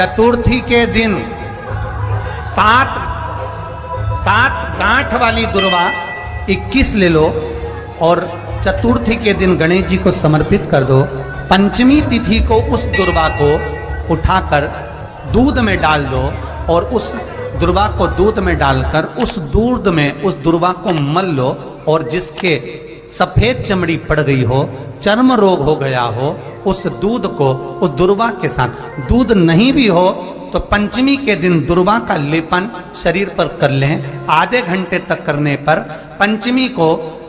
चतुर्थी के दिन सात गांठ वाली दुर्वा 21 ले लो और चतुर्थी के दिन गणेश जी को समर्पित कर दो। पंचमी तिथि को उस दुर्वा को उठाकर दूध में डाल दो और उस दुर्वा को दूध में डालकर उस दूध में उस दुर्वा को मल लो और जिसके सफेद चमड़ी पड़ गई हो, चर्म रोग हो गया हो, उस दूध को उस दुर्वा के साथ, दूध नहीं भी हो तो पंचमी के दिन दुर्वा का लेपन शरीर पर कर लें। आधे घंटे तक करने पर पंचमी को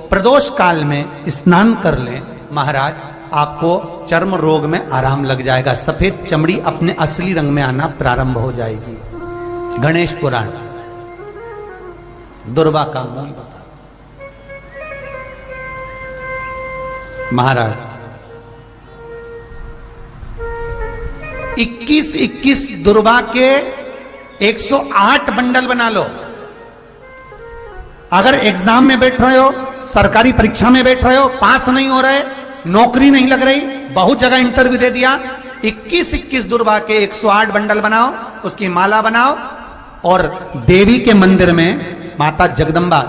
प्रदोष काल में स्नान कर लें। महाराज आपको चर्म रोग में आराम लग जाएगा, सफेद चमड़ी अपने असली रंग में आना प्रारंभ हो जाएगी। गणेश पुराण दुर्वा का मूल बता। महाराज 21 दुर्वा के 108 बंडल बना लो। अगर एग्जाम में बैठ रहे हो, सरकारी परीक्षा में बैठ रहे हो, पास नहीं हो रहे, नौकरी नहीं लग रही, बहुत जगह इंटरव्यू दे दिया, 21 दुर्वा के 108 बंडल बनाओ, उसकी माला बनाओ और देवी के मंदिर में, माता जगदम्बा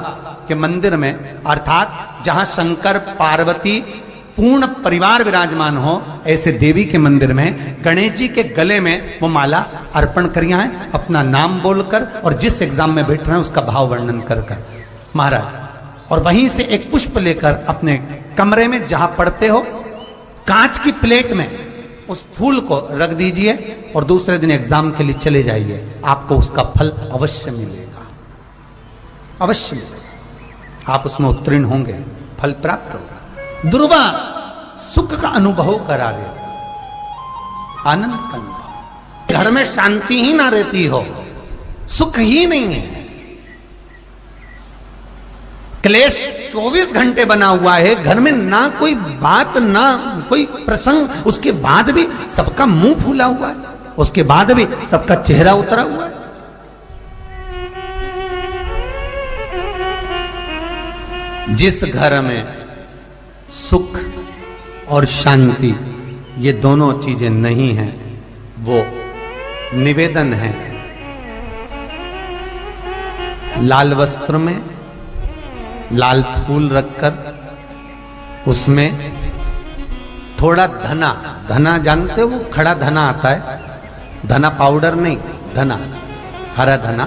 के मंदिर में, अर्थात जहां शंकर पार्वती पूर्ण परिवार विराजमान हो, ऐसे देवी के मंदिर में गणेश जी के गले में वो माला अर्पण करिए हैं, अपना नाम बोलकर और जिस एग्जाम में बैठ रहे हैं उसका भाव वर्णन कर महाराज। और वहीं से एक पुष्प लेकर अपने कमरे में जहां पढ़ते हो कांच की प्लेट में उस फूल को रख दीजिए और दूसरे दिन एग्जाम के लिए चले जाइए। आपको उसका फल अवश्य मिलेगा, अवश्य मिलेगा। आप उसमें उत्तीर्ण होंगे, फल प्राप्त होगा। दुर्वा सुख का अनुभव करा देता, आनंद का अनुभव। घर में शांति ही ना रहती हो, सुख ही नहीं है, क्लेश 24 घंटे बना हुआ है, घर में ना कोई बात ना कोई प्रसंग, उसके बाद भी सबका मुंह फूला हुआ है, उसके बाद भी सबका चेहरा उतरा हुआ है। जिस घर में सुख और शांति ये दोनों चीजें नहीं हैं, वो निवेदन है लाल वस्त्र में लाल फूल रखकर उसमें थोड़ा धना, धना जानते हो, वो खड़ा धना आता है, धना पाउडर नहीं, धना, हरा धना,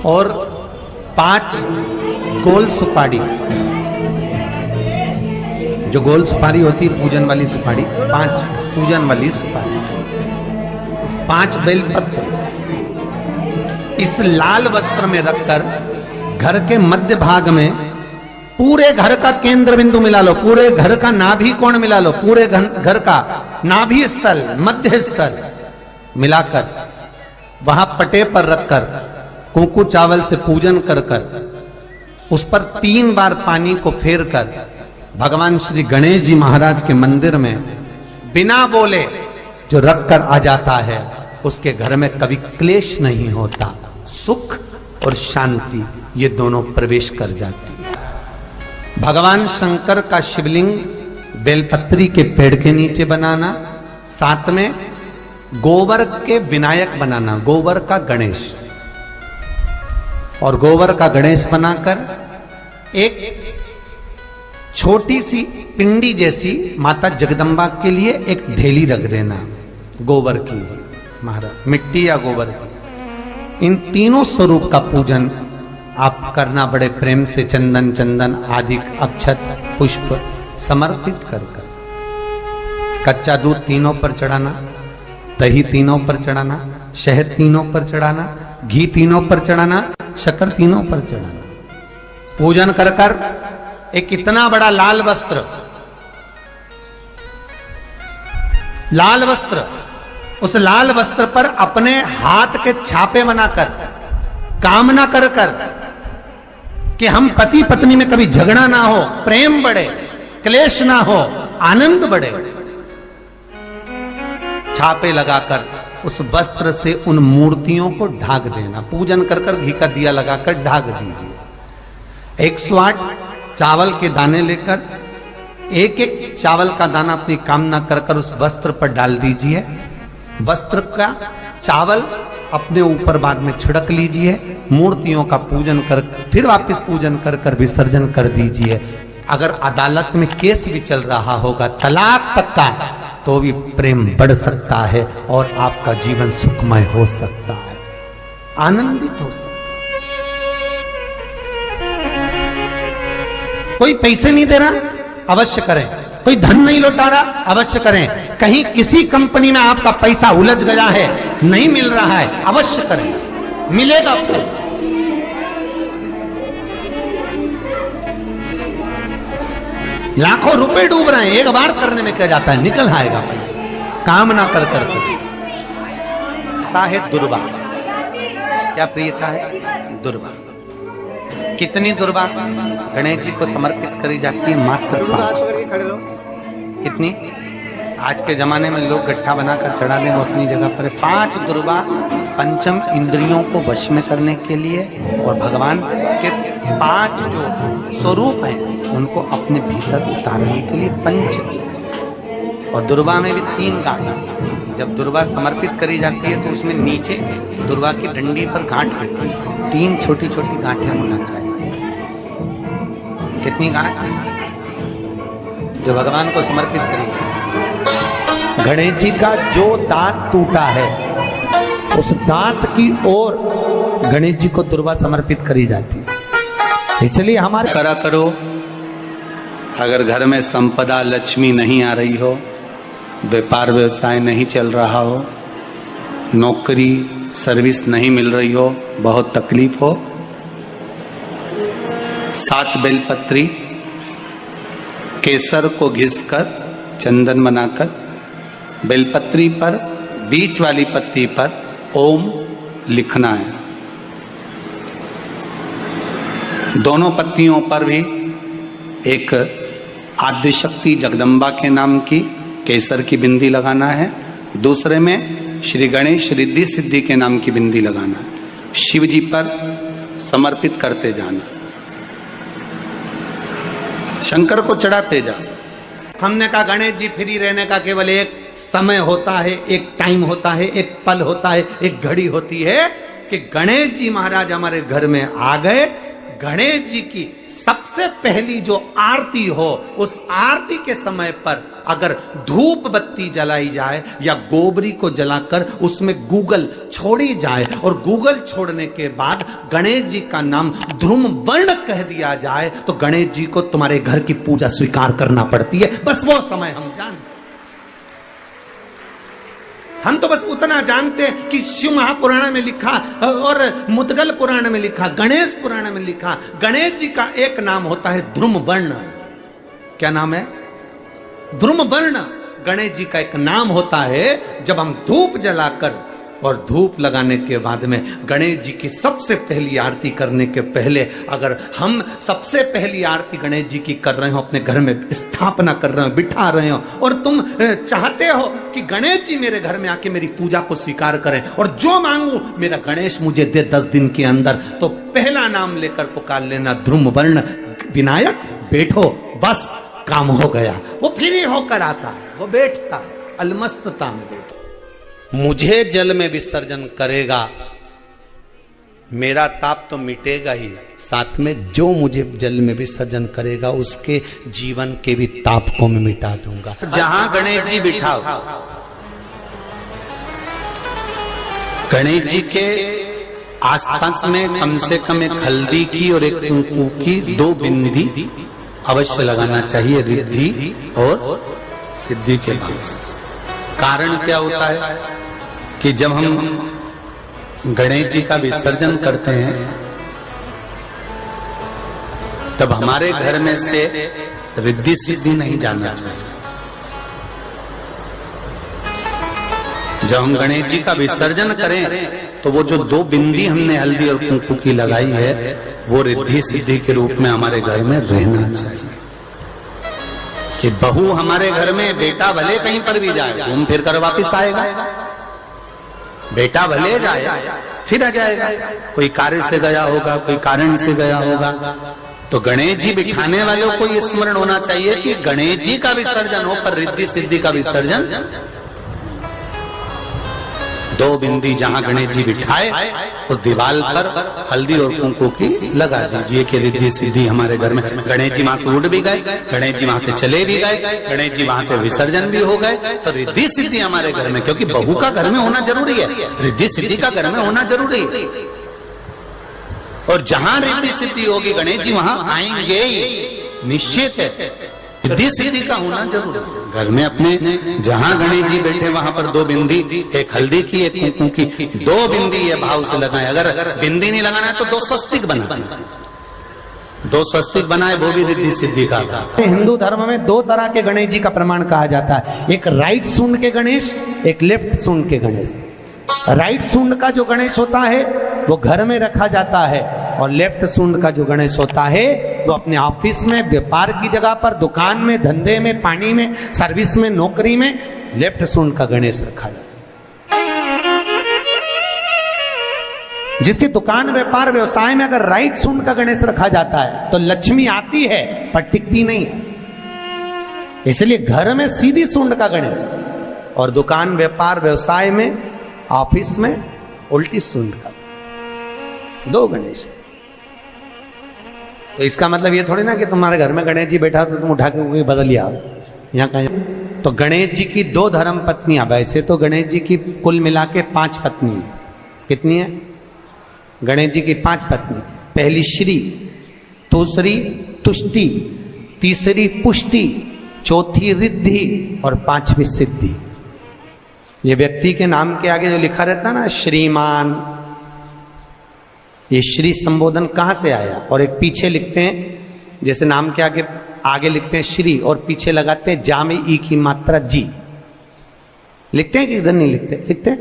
और 5 गोल सुपारी, जो गोल सुपारी होती है पूजन वाली सुपारी, 5 पूजन वाली सुपारी, 5 बेलपत्र इस लाल वस्त्र में रखकर घर के मध्य भाग में पूरे घर का केंद्र बिंदु मिला लो, पूरे घर का नाभि कोण मिला लो, पूरे घर का नाभि स्थल, मध्य स्थल मिलाकर वहां पटे पर रखकर कुंकू चावल से पूजन कर कर उस पर 3 बार पानी को फेर कर भगवान श्री गणेश जी महाराज के मंदिर में बिना बोले जो रख कर आ जाता है, उसके घर में कभी क्लेश नहीं होता, सुख और शांति ये दोनों प्रवेश कर जाती है। भगवान शंकर का शिवलिंग बेलपत्री के पेड़ के नीचे बनाना, साथ में गोबर के विनायक बनाना, गोबर का गणेश, और गोबर का गणेश बनाकर एक छोटी सी पिंडी जैसी माता जगदम्बा के लिए एक ढेली रख देना गोबर की, महाराज मिट्टी या गोबर की। इन तीनों स्वरूप का पूजन आप करना बड़े प्रेम से, चंदन चंदन आदि अक्षत पुष्प समर्पित कर कर। कच्चा दूध तीनों पर चढ़ाना, दही तीनों पर चढ़ाना, शहद तीनों पर चढ़ाना, घी तीनों पर चढ़ाना, शक्कर तीनों पर चढ़ाना। पूजन कर कर एक इतना बड़ा लाल वस्त्र, लाल वस्त्र, उस लाल वस्त्र पर अपने हाथ के छापे बनाकर कामना कर कर कि हम पति पत्नी में कभी झगड़ा ना हो, प्रेम बढ़े, क्लेश ना हो, आनंद बढ़े, छापे लगाकर उस वस्त्र से उन मूर्तियों को ढाक देना। पूजन कर कर घी का दिया लगाकर ढाक दीजिए। 108 चावल के दाने लेकर एक एक चावल का दाना अपनी कामना कर कर उस वस्त्र पर डाल दीजिए। वस्त्र का चावल अपने ऊपर बाद में छिड़क लीजिए। मूर्तियों का पूजन कर फिर वापस पूजन कर कर विसर्जन कर दीजिए। अगर अदालत में केस भी चल रहा होगा तलाक तक का, तो भी प्रेम बढ़ सकता है और आपका जीवन सुखमय हो सकता है, आनंदित हो सकता है। कोई पैसे नहीं दे रहा, अवश्य करें। कोई धन नहीं लौटा रहा, अवश्य करें। कहीं किसी कंपनी में आपका पैसा उलझ गया है, नहीं मिल रहा है, अवश्य करें, मिलेगा आपको। लाखों रुपए डूब रहे हैं, एक बार करने में क्या जाता है, निकल आएगा पैसा, काम ना कर कर है। दुर्वा क्या प्रियता है? दुर्वा। कितनी दुर्वा गणेश जी को समर्पित करी जाती है? मात्र कितनी? आज के जमाने में लोग गट्ठा बनाकर चढ़ा दें, वो अपनी जगह पर 5 दुर्वा पंचम इंद्रियों को वश में करने के लिए और भगवान के 5 जो स्वरूप हैं उनको अपने भीतर उतारने के लिए पंच। और दुर्वा में भी 3 गांठ। जब दुर्वा समर्पित करी जाती है तो उसमें नीचे दुर्वा की डंडी पर गांठ रहती है, 3 छोटी छोटी गांठें होना चाहिए। कितनी गांठ? जो भगवान को समर्पित करी। गणेश जी का जो दांत टूटा है उस दांत की ओर गणेश जी को दुर्वा समर्पित करी जाती है। इसलिए हमारे करा करो। अगर घर में संपदा लक्ष्मी नहीं आ रही हो, व्यापार व्यवसाय नहीं चल रहा हो, नौकरी सर्विस नहीं मिल रही हो, बहुत तकलीफ हो, 7 बेलपत्री केसर को घिसकर चंदन बनाकर बेलपत्री पर बीच वाली पत्ती पर ओम लिखना है। दोनों पत्तियों पर भी एक आद्यशक्ति जगदम्बा के नाम की केसर की बिंदी लगाना है, दूसरे में श्री गणेश रिद्धि सिद्धि के नाम की बिंदी लगाना है। शिव जी पर समर्पित करते जाना, शंकर को चढ़ाते जा। हमने कहा गणेश जी फ्री रहने का केवल एक समय होता है, एक टाइम होता है, एक पल होता है, एक घड़ी होती है कि गणेश जी महाराज हमारे घर में आ गए। गणेश जी की सबसे पहली जो आरती हो, उस आरती के समय पर अगर धूप बत्ती जलाई जाए या गोबरी को जलाकर उसमें गूगल छोड़ी जाए और गूगल छोड़ने के बाद गणेश जी का नाम ध्रुम वर्ण कह दिया जाए तो गणेश जी को तुम्हारे घर की पूजा स्वीकार करना पड़ती है। बस वो समय हम जानते, हम तो बस उतना जानते हैं कि शिव महापुराण में लिखा और मुद्गल पुराण में लिखा, गणेश पुराण में लिखा, गणेश जी का एक नाम होता है ध्रुम वर्ण। क्या नाम है? ध्रुम वर्ण गणेश जी का एक नाम होता है। जब हम धूप जलाकर और धूप लगाने के बाद में गणेश जी की सबसे पहली आरती करने के पहले अगर हम सबसे पहली आरती गणेश जी की कर रहे हो, अपने घर में स्थापना कर रहे हो, बिठा रहे हो और तुम चाहते हो कि गणेश जी मेरे घर में आके मेरी पूजा को स्वीकार करें और जो मांगू मेरा गणेश मुझे दे 10 दिन के अंदर, तो पहला नाम लेकर पुकार लेना ध्रुम वर्ण विनायक, बैठो, बस काम हो गया। वो फ्री होकर आता है, वो बैठता है, अलमस्तता में बैठता। मुझे जल में विसर्जन करेगा, मेरा ताप तो मिटेगा ही, साथ में जो मुझे जल में विसर्जन करेगा उसके जीवन के भी ताप को मैं मिटा दूंगा। जहां गणेश जी बिठाओ, गणेश जी के आसपास में कम से कम एक हल्दी की और एक कुंकू की 2 बिंदी अवश्य लगाना चाहिए, रिद्धि और सिद्धि के भाव से। कारण क्या होता है कि जब हम गणेश जी का विसर्जन करते हैं तब हमारे घर में से रिद्धि सिद्धि नहीं जाना चाहिए। जब हम गणेश जी का विसर्जन करें तो वो जो 2 बिंदी हमने हल्दी और कुंकू की लगाई है वो रिद्धि सिद्धि के रूप में हमारे घर में रहना चाहिए। कि बहू हमारे घर में, बेटा भले कहीं पर भी जाए घूम फिर कर वापिस आएगा, बेटा भले जाए फिर आ जाएगा, कोई कार्य से गया होगा, कोई कारण से गया होगा, तो गणेश जी बिठाने वालों को ये स्मरण होना चाहिए कि गणेश जी का विसर्जन हो पर रिद्धि सिद्धि का विसर्जन। दो बिंदी जहां गणेश जी बिठाए उस दीवार पर हल्दी और कुंकू की लगा दीजिए कि रिद्धि सिद्धि हमारे घर में। गणेश जी वहां से उड़ भी गए, गणेश जी वहां से चले भी गए, गणेश जी वहां से विसर्जन भी हो गए, तो रिद्धि सिद्धि हमारे घर में, क्योंकि बहू का घर में होना जरूरी है, रिद्धि सिद्धि का घर में होना जरूरी है। और जहां रिद्धि सिद्धि होगी गणेश जी वहां आएंगे, निश्चित है। रिद्धि सिद्धि का होना जरूरी है। घर में अपने जहां गणेश जी बैठे वहां पर दो बिंदी, एक हल्दी की एक कुंकू की, दो बिंदी ये भाव से लगाए। अगर बिंदी नहीं लगाना है तो दो स्वस्तिक बनाए, दो स्वस्तिक बनाए, वो भी रिद्धि सिद्धि का। हिंदू धर्म में दो तरह के गणेश जी का प्रमाण कहा जाता है, एक राइट सूंड के गणेश, एक लेफ्ट सूंड के गणेश। राइट सूंड का जो गणेश होता है वो घर में रखा जाता है, और लेफ्ट सूंड का जो गणेश होता है वो अपने ऑफिस में, व्यापार की जगह पर, दुकान में, धंधे में, पानी में, सर्विस में, नौकरी में लेफ्ट सूंड का गणेश रखा जाता है। जिसकी दुकान, व्यापार, व्यवसाय में अगर राइट सूंड का गणेश रखा जाता है तो लक्ष्मी आती है पर टिकती नहीं है। इसलिए घर में सीधी सूंड का गणेश, और दुकान, व्यापार, व्यवसाय में, ऑफिस में उल्टी सूंड का, दो गणेश। तो इसका मतलब ये थोड़ी ना कि तुम्हारे घर में गणेश जी बैठा तो तुम उठा के कोई बदल लिया यहाँ कहीं। तो गणेश जी की दो धर्म पत्नियां, वैसे तो गणेश जी की कुल मिला के 5 पत्नी है। कितनी है? गणेश जी की 5 पत्नी। पहली श्री, दूसरी तुष्टि, तीसरी पुष्टि, चौथी रिद्धि और 5वीं सिद्धि। ये व्यक्ति के नाम के आगे जो लिखा रहता है ना श्रीमान, ये श्री संबोधन कहां से आया? और एक पीछे लिखते हैं, जैसे नाम के आगे लिखते हैं श्री और पीछे लगाते हैं जा में ई की मात्रा जी। लिखते हैं कि इधर नहीं लिखते? लिखते हैं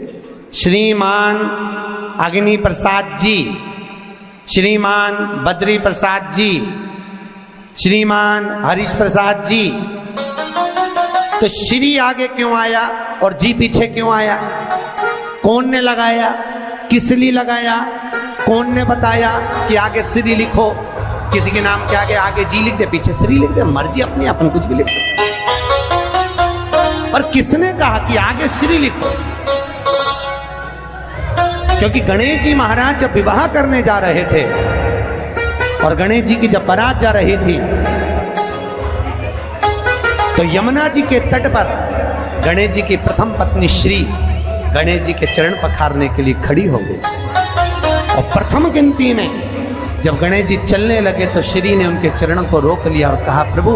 श्रीमान अग्नि प्रसाद जी, श्रीमान बद्री प्रसाद जी, श्रीमान हरीश प्रसाद जी। तो श्री आगे क्यों आया और जी पीछे क्यों आया? कौन ने लगाया? किस लिए लगाया? कौन ने बताया कि आगे श्री लिखो? किसी के नाम के आगे जी लिख दे, पीछे श्री लिख दे, मर्जी अपनी, अपन कुछ भी लिख सकते। और किसने कहा कि आगे श्री लिखो? क्योंकि गणेश जी महाराज जब विवाह करने जा रहे थे और गणेश जी की जब बारात जा रही थी तो यमुना जी के तट पर गणेश जी की प्रथम पत्नी श्री गणेश जी के चरण पखारने के लिए खड़ी हो गई। और प्रथम गिनती में जब गणेश जी चलने लगे तो श्री ने उनके चरणों को रोक लिया और कहा, प्रभु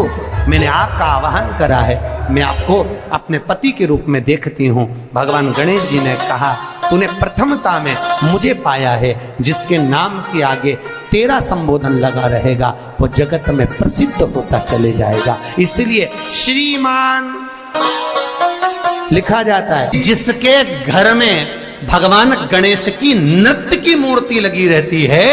मैंने आपका आवाहन करा है, मैं आपको अपने पति के रूप में देखती हूँ। भगवान गणेश जी ने कहा, तूने प्रथमता में मुझे पाया है, जिसके नाम के आगे तेरा संबोधन लगा रहेगा वो जगत में प्रसिद्ध होता चले जाएगा। इसलिए श्रीमान लिखा जाता है। जिसके घर में भगवान गणेश की नृत्य की मूर्ति लगी रहती है,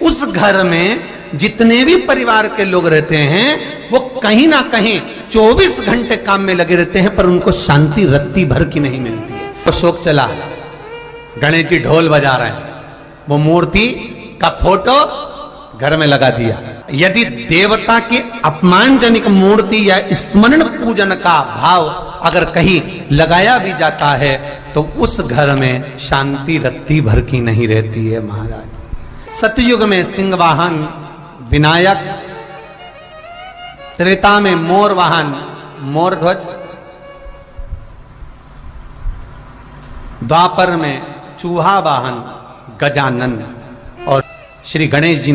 उस घर में जितने भी परिवार के लोग रहते हैं वो कहीं ना कहीं 24 घंटे काम में लगे रहते हैं, पर उनको शांति रत्ती भर की नहीं मिलती है। तो शोक चला, गणेश जी ढोल बजा रहे हैं, वो मूर्ति का फोटो घर में लगा दिया। यदि देवता की अपमानजनक मूर्ति या स्मरण पूजन का भाव अगर कहीं लगाया भी जाता है तो उस घर में शांति रत्ती भर की नहीं रहती है महाराज। सतयुग में सिंह वाहन विनायक, त्रेता में मोर वाहन मोर ध्वज, द्वापर में चूहा वाहन गजानन, और श्री गणेश जी